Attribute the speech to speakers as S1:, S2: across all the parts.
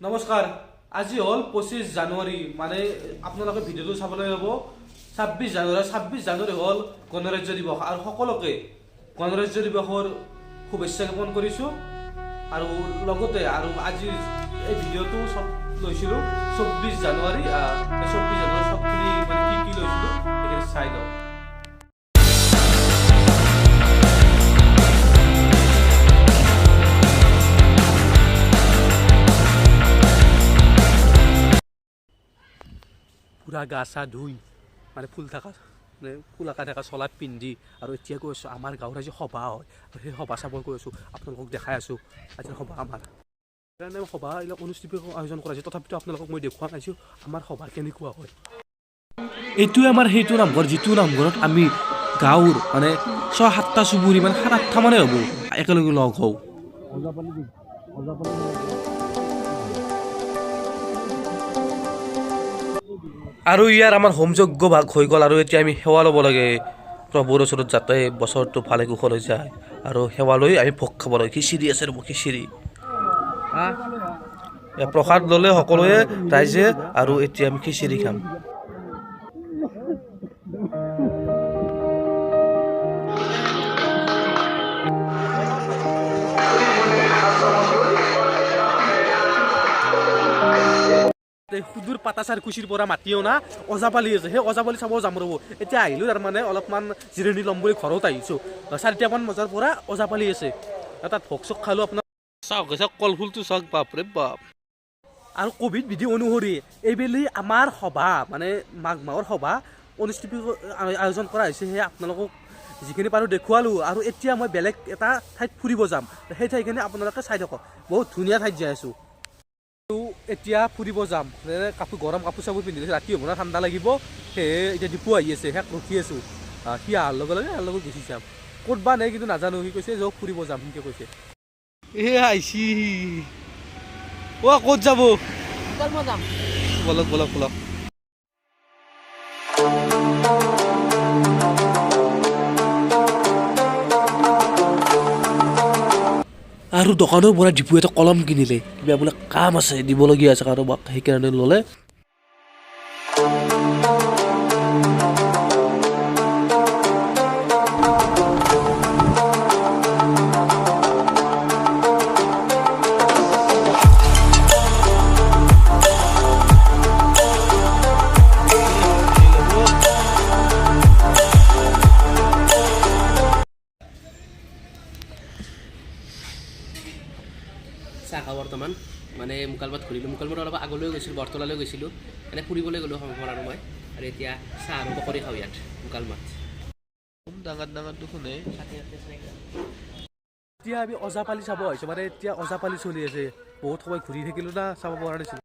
S1: নমস্কাৰ আজি হল 25 জানুৱাৰী মানে আপোনালোকে ভিডিঅটো চাবলৈ হ'ব 26 জানুৱাৰী হল গণৰাজ্য দিৱস আৰু সকলোকে গণৰাজ্য দিৱসৰ শুভেচ্ছা জ্ঞাপন কৰিছো আৰু লগতে আৰু আজি এই ভিডিঅটো সব লৈছিলো 24 জানুৱাৰী 24 জানুৱাৰী সবখিনি মানে কি লৈছিলো একেবাৰে চাই লওক। পুরা গা চা ধুই মানে ফুল থাকা মানে ফুল আঁকা থকা চলাত পিন্ধি আৰু এতিয়া গৈ আছোঁ আমাৰ গাঁৱৰ আজি সভা হয় আৰু সেই সভা চাব গৈ আছোঁ আপোনালোকক দেখাই আছোঁ আজিৰ সভা আমাৰ সেইকাৰণে সভা এইবিলাক অনুষ্ঠিত আয়োজন কৰা হৈছে তথাপিতো আপোনালোকক মই দেখুওৱা নাইছোঁ আমাৰ সভা কেনেকুৱা হয়। এইটোৱে আমাৰ সেইটো নামঘৰ যিটো নামঘৰত আমি গাঁৱৰ মানে 6-7টা চুবুৰী মানে 7-8টা মানে হ'ব একেলগে লগ হওঁ। আৰু ইয়াৰ আমাৰ হোমযজ্ঞ ভাগ হৈ গ'ল আৰু এতিয়া আমি সেৱা ল'ব লাগে প্ৰভুৰ ওচৰত যাতে বছৰটো ভালে কুশল হৈ যায় আৰু সেৱা লৈ আমি ভোগ খাব লাগে। খিচিৰি আছে ৰ'ব খিচিৰি প্ৰসাদ ল'লে সকলোৱে ৰাইজে আৰু এতিয়া আমি খিচিৰি খাম। সুদূৰ পাতাচাৰ কুচিৰ পৰা মাতিও না ওজাপালি আছে সেই ওজাপালি চাব যাম ৰ'ব এতিয়া আহিলোঁ তাৰমানে অলপমান জিৰণি ল'ম বুলি ঘৰত আহিছোঁ 4টামান বজাৰ পৰা ওজাপালি আছে তাত ভোগ চোগ খালোঁ আপোনাৰ চাওক কলফুলটো চাওক বাপৰে বাপ। আৰু ক'ভিড বিধি অনুসৰি এইবেলি আমাৰ সভা মানে মাঘ মাহৰ সভা অনুষ্ঠিত আয়োজন কৰা হৈছে সেয়ে আপোনালোকক যিখিনি পাৰোঁ দেখুৱালোঁ আৰু এতিয়া মই বেলেগ এটা ঠাইত ফুৰিব যাম সেই ঠাইখিনি আপোনালোকে চাই থাকক বহুত ধুনীয়া ঠাইত যাই আছোঁ। এতিয়া ফুৰিব যাম কাপোৰ গৰম কাপোৰ চাপোৰ পিন্ধিলে ৰাতি হ'ব না ঠাণ্ডা লাগিব সেয়ে এতিয়া ডিপু আহি আছে সেয়াক ৰখি আছোঁ সি অহাৰ লগে লগে ইয়াৰ লগত গুচি যাম ক'ত বা নাই কিন্তু নাজানো সি কৈছে যে ফুৰিব যাম সিকে কৈছে আহিছি ক'ত যাব বলক বলক বলক। আৰু দোকানৰ পৰা ডিপু এটা কলম কিনিলে কিবা বোলে কাম আছে দিবলগীয়া আছে কাৰোবাক সেইকাৰণে ল'লে।
S2: চাহ খাওঁ বৰ্তমান মানে মুকালমাত ঘূৰিলোঁ মুকালমাত অলপ আগলৈ গৈছিলোঁ বৰতলালৈ গৈছিলোঁ মানে ফুৰিবলৈ গ'লোঁ সময় আৰু মই আৰু এতিয়া চাহ আৰু পকৰি খাওঁ ইয়াত মুকালমাত ডাঙৰ ডাঙৰটো শুনে।
S1: এতিয়া আমি ওজাপালি চাব আহিছোঁ মানে এতিয়া ওজাপালি চলি আছে বহুত সময় ঘূৰি থাকিলোঁ না চাব পৰা নাছিলোঁ।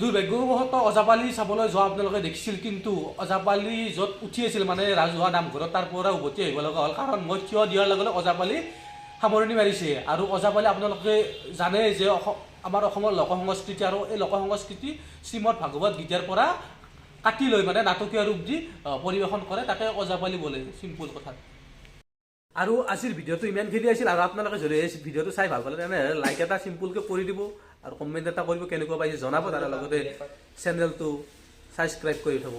S1: দুৰ্ভাগ্যবশতঃ ওজাপালি চাবলৈ যোৱা আপোনালোকে দেখিছিল কিন্তু ওজাপালি য'ত উঠি আছিল মানে ৰাজহুৱা নামঘৰত তাৰ পৰা উভতি আহিব লগা হ'ল কাৰণ মই থিয় দিয়াৰ লগে লগে ওজাপালি সামৰণি মাৰিছে আৰু ওজাপালি আপোনালোকে জানে যে আমাৰ অসমৰ লোক সংস্কৃতি আৰু এই লোক সংস্কৃতি শ্ৰীমদ ভাগৱত গীতাৰ পৰা কাটি লৈ মানে নাটকীয় ৰূপ দি পৰিৱেশন কৰে তাকে ওজাপালি বোলে চিম্পুল কথা। আৰু আজিৰ ভিডিঅ'টো ইমানখিনি আছিল আৰু আপোনালোকে যদি এই ভিডিঅ'টো চাই ভাল পালে তেনেহ'লে লাইক এটা চিম্পুলকৈ কৰি দিব আৰু কমেণ্ট এটা কৰিব কেনেকুৱা পাইছে জনাব তাৰ লগতে চেনেলটো ছাবস্ক্ৰাইব কৰি থ'ব।